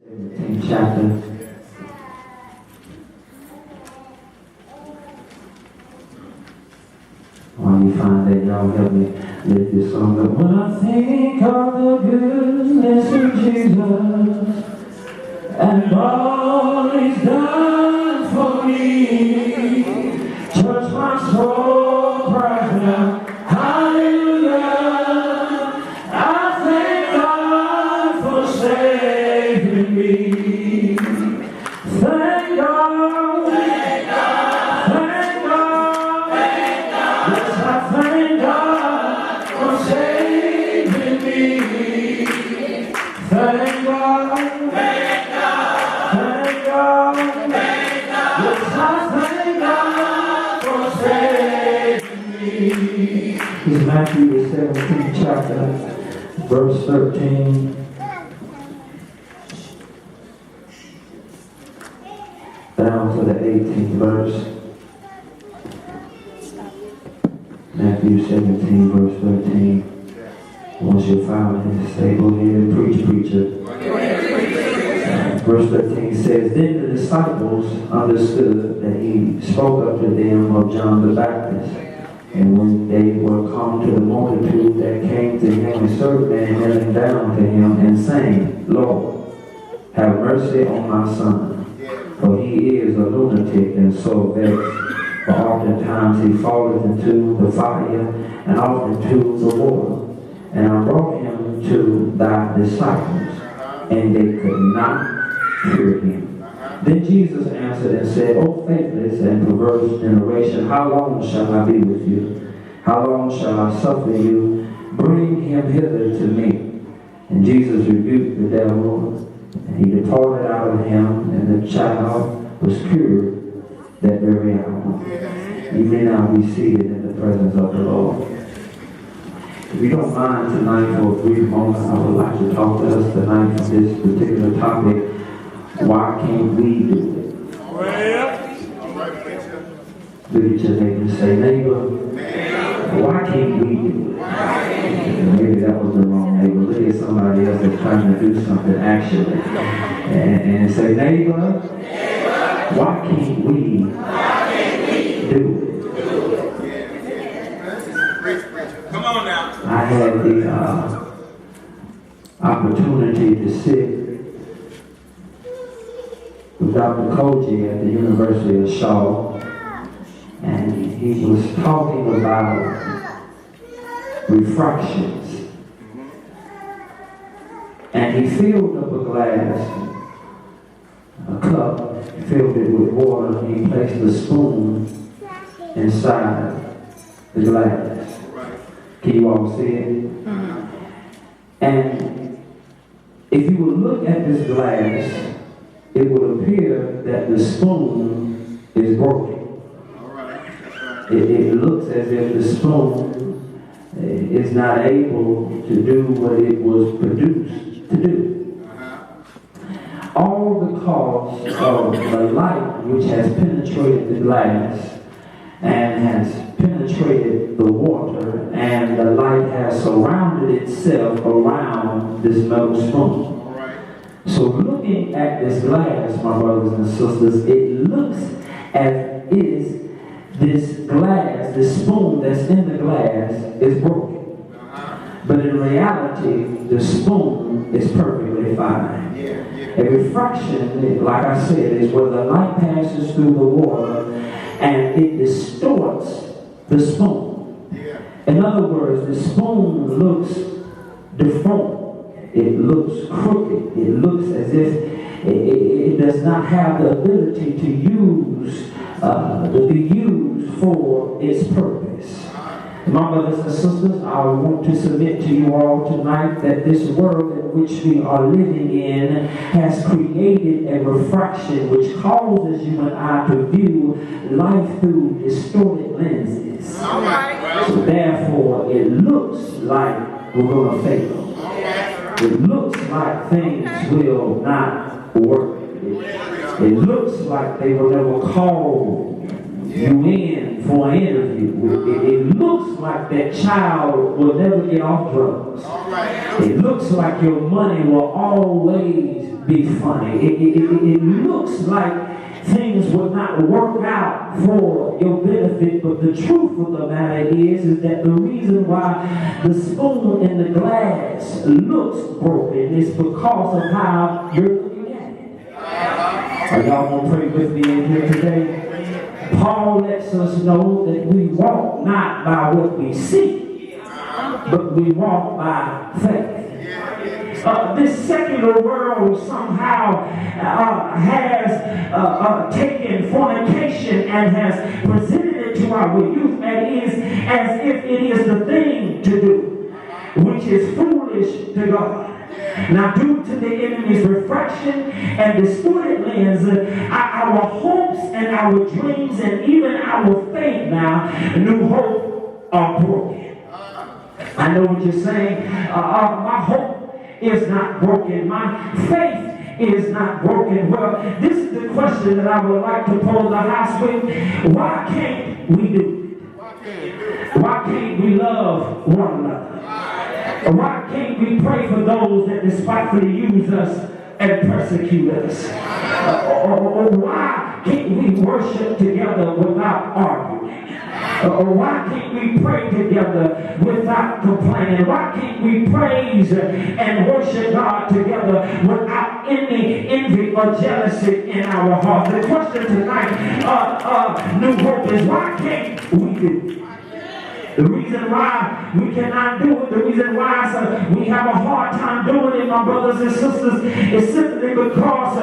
17th chapter. While you find that, y'all help me lift this song up. When I think of the goodness of Jesus and all He's done for me, touch my soul, cries out, hallelujah. I thank God for saving me. Thank God, thank God, thank God, thank God. Yes, I thank God for saving me. Thank God, thank God, thank God, thank God. Yes, I thank God for saving me. This is Matthew the 17th chapter, verse 13. Down to the 18th verse. Matthew 17, verse 13. Once you're found it, say, go ahead and preach, preacher. Verse 13 says, Then the disciples understood that he spoke up to them of John the Baptist. And when they were come to the multitude that came to him, a certain man kneeling down to him and saying, Lord, have mercy on my son. For he is a lunatic and so vexed. For oftentimes he falleth into the fire and often to the water. And I brought him to thy disciples, and they could not cure him. Then Jesus answered and said, O faithless and perverse generation, how long shall I be with you? How long shall I suffer you? Bring him hither to me. And Jesus rebuked the devil, and he departed out of him, and the child was cured that very hour. You may now be seated in the presence of the Lord. If you don't mind tonight for a brief moment, I would like to talk to us tonight on this particular topic. Why can't we do it? Look at your neighbor and say, neighbor, why can't we do it? Maybe that was the wrong neighbor. Look at somebody else that's trying to do something actually. And say, neighbor, why can't we do it? Come on now. I had the opportunity to sit with Dr. Koji at the University of Shaw, and he was talking about refractions. And he filled up a glass, a cup, filled it with water, and he placed a spoon inside the glass. Can you all see it? And if you would look at this glass, it would appear that the spoon is broken. It looks as if the spoon is not able to do what it was produced to do. All because of the light which has penetrated the glass and has penetrated the water, and the light has surrounded itself around this metal spoon. So looking at this glass, my brothers and sisters, it looks as if this glass, this spoon that's in the glass is broken. But in reality, the spoon is perfectly fine. A refraction, like I said, is where the light passes through the water and it distorts the spoon. In other words, the spoon looks deformed. It looks crooked. It looks as if it does not have the ability to be used for its purpose. My brothers and sisters, I want to submit to you all tonight that this world in which we are living in has created a refraction which causes you and I to view life through distorted lenses. So therefore, it looks like we're going to fail. It looks like things will not work. It looks like they will never call you in for an interview. It looks like that child will never get off drugs. It looks like your money will always be funny. It looks like things will not work out for your benefit, but the truth of the matter is that the reason why the spoon in the glass looks broken is because of how you're looking at it. Are y'all gonna pray with me in here today? Paul lets us know that we walk not by what we see, but we walk by faith. This secular world somehow has taken fornication and has presented it to our youth as if it is the thing to do, which is foolish to God. Now, due to the enemy's refraction and distorted lens, our hopes and our dreams and even our faith now, new hope, are broken. I know what you're saying. My hope is not broken. My faith is not broken. Well, this is the question that I would like to pose the house with. Why can't we do it? Why can't we love one another? Why can't we pray for those that despitefully use us and persecute us? Or why can't we worship together without arguing? Why can't we pray together without complaining? Why can't we praise and worship God together without any envy or jealousy in our hearts? The question tonight, New Hope, is why can't we do it? The reason why we cannot do it, the reason why we have a hard time doing it, my brothers and sisters, is simply because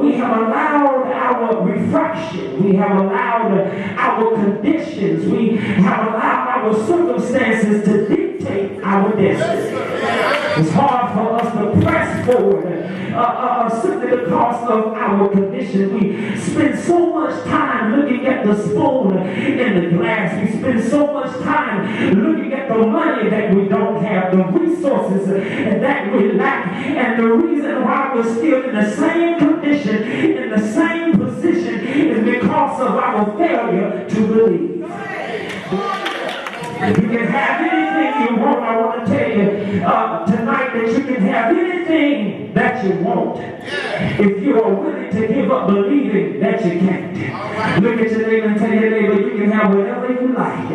we have allowed our refraction, we have allowed our conditions, we have allowed our circumstances to dictate our destiny. It's hard for us to press forward simply because of our condition. We spend so much time looking at the spoon in the glass. We spend so much time looking at the money that we don't have, the resources that we lack, and the reason why we're still in the same condition, in the same position, is because of our failure to believe. You can have anything you want. I want to tell you tonight that you can have anything that you want if you are willing to give up believing that you can't. Look at your neighbor and tell your neighbor you can have whatever you like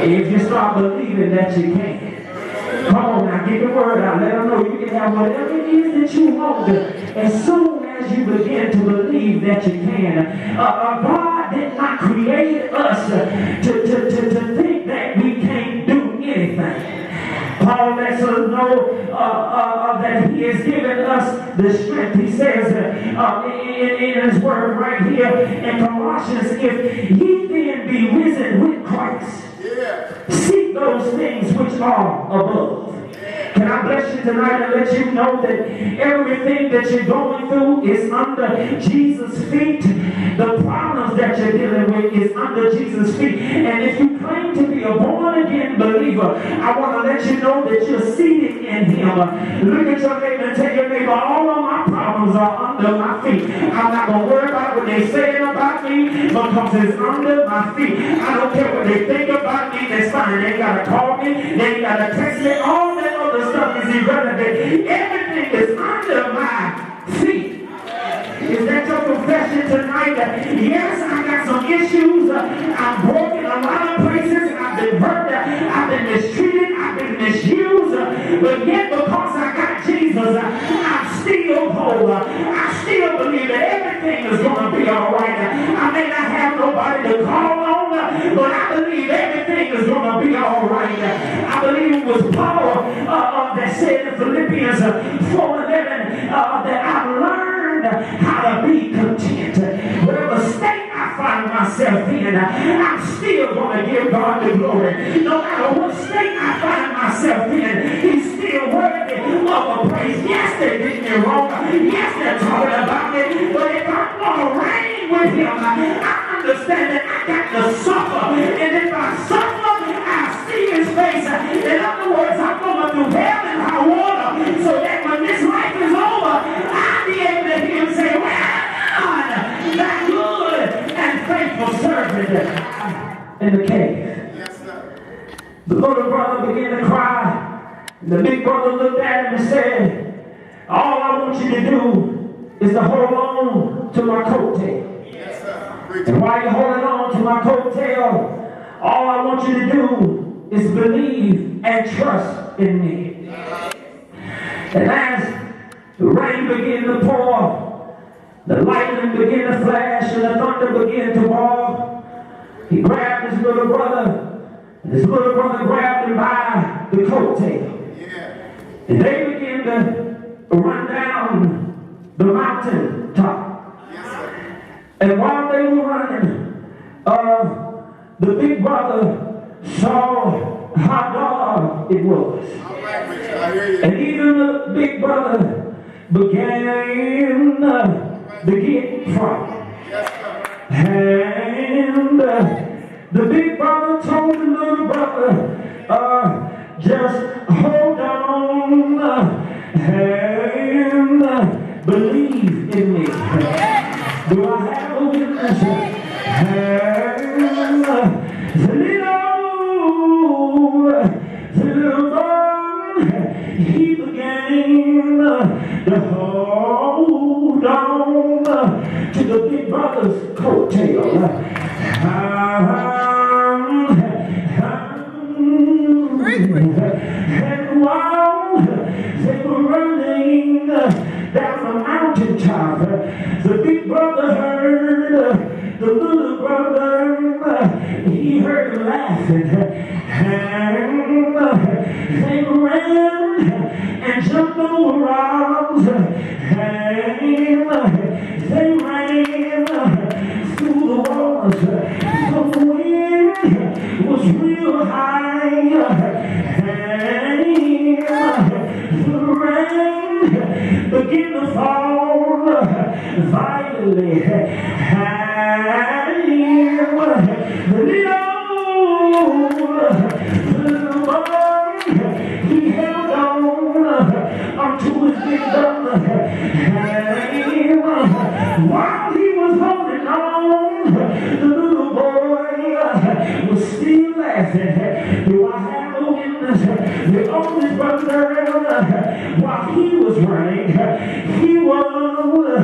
if you start believing that you can't. Come on now, get the word out. Let them know you can have whatever it is that you want. As soon as you begin to believe that you can. God did not create us to think that we can't do anything. Paul lets us know that he has given us the strength. He says in his word right here in Colossians, if ye then be risen with Christ, seek those things which are above. Can I bless you tonight and let you know that everything that you're going through is under Jesus' feet. The problems that you're dealing with is under Jesus' feet. And if you claim to be a born-again believer, I want to let you know that you're seated in Him. Look at your neighbor and tell your neighbor, all of my problems are under my feet. I'm not going to worry about what they're saying about me because it's under my feet. I don't care what they think about me. That's fine. They ain't got to call me. They ain't got to text me. All that other stuff is irrelevant. Everything is under my feet. Is that your confession tonight? Yes, I got some issues. I'm broken a lot of places. I've been hurt. I've been mistreated. I've been misused. But yet because I got Jesus, I'm still whole. I still believe that everything is going to be all right. I may not have nobody to call on, but I believe everything is going to be all right. I believe it was Paul that said in Philippians 4:11 that I've learned how to be content. Whatever state I find myself in, I'm still going to give God the glory. No matter what state I find myself in, He's still worthy of a praise. Yes, they did me wrong. Yes, they're talking about me. But if I'm going to reign with Him, I understand that I got to suffer. And if I suffer, I see His face. In other words, I'm going through hell and high water so that when this life is over, I'll be able to hear Him say, well done, thy good and faithful servant. in the cave. The little brother began to cry. And the big brother looked at him and said, all I want you to do is to hold on to my coattail. And while you're holding on to my coattail, all I want you to do is believe and trust in me. And as the rain began to pour, the lightning began to flash, and the thunder began to roar, he grabbed his little brother. And his little brother grabbed him by the coattail. And they began to run down the mountain top. And while they were running, the big brother saw how dark it was. And even the big brother began to get frightened. And the big brother told the little brother, just hold on and believe in me. Do I have a witness? And the little boy, he began to hold on to the big brother's coattail. And while they were running down the mountaintop, the big brother heard the little brother, he heard him laughing. And they ran and jumped over rocks, and they ran through the walls. The wind was real high, and the rain began to fall violently. The little boy, he held on to his big brother. While he was holding on, the little boy was still laughing. Do I have a witness? The oldest brother, while he was running, he was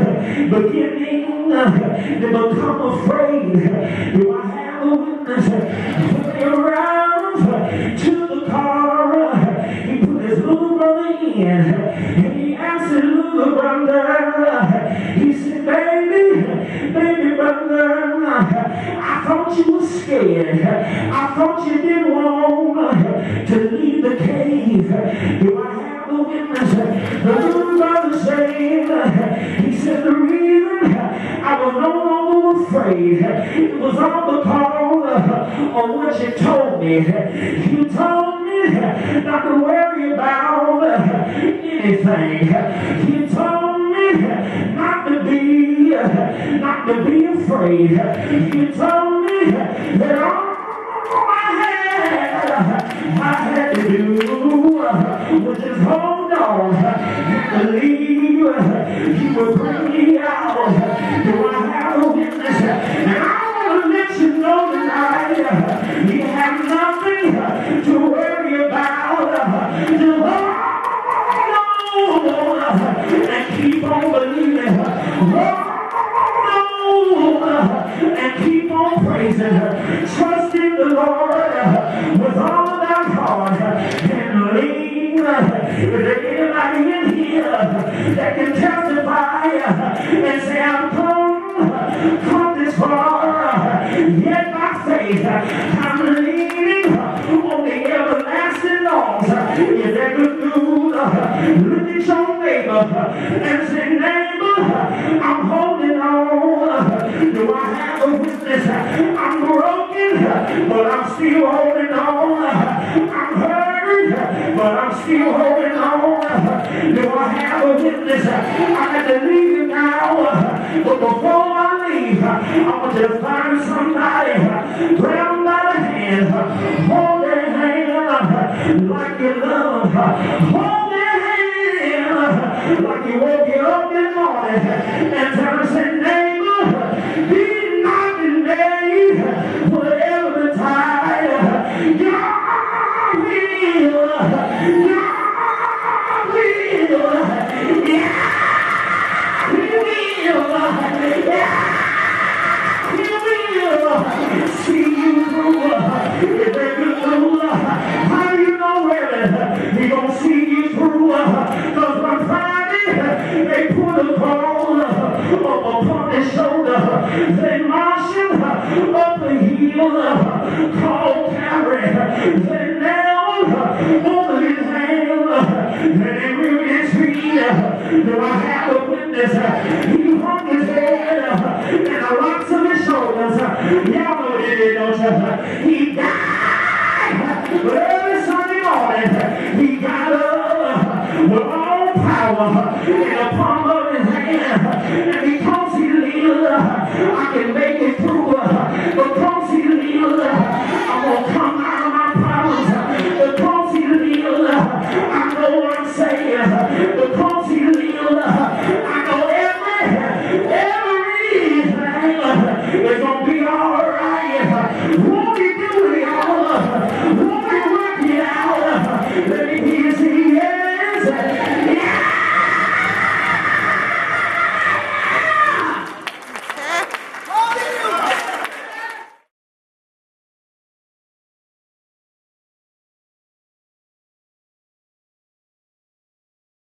beginning to become afraid. Do I have a witness? When they arrived to the car, he put his little brother in, and he asked his little brother, he said, baby brother, I thought you were scared. I thought you didn't want to leave the cave. Do I have a witness? The little brother said, he said, the reason I was no longer afraid, it was all because of what you told me. You told me not to worry about anything. You told me not to be afraid. You told me that all I had to do was just hold on and believe you would bring me out. Do I have a witness? And I want to let you know tonight, you have nothing to worry about. Just hold on and keep on believing. And keep on praising her. Trust in the Lord with all of thy heart and lean. Is there anybody in here that can testify and say, I've come this far, yet by faith I'm leaning on the everlasting arms. Is that good news? Look at your neighbor and say, neighbor, I'm holding on. Do I have a witness? I'm broken, but I'm still holding on. I'm hurt, but I'm still holding on. Do I have a witness? I got to leave you now, but before I leave, I want you to find somebody, grab them by the hand, hold their hand like you love them, hold their hand like you woke you up in the morning, and tell them, say, neighbor, be not delayed, whatever the time. Do I have a witness? He hung his head and the rocks of his shoulders. Y'all know what it is, don't you? He died. But early Sunday morning, he got up with all power in the palm of his hand. And because he lives, I can make it through. Because he lives, I'm going to come out.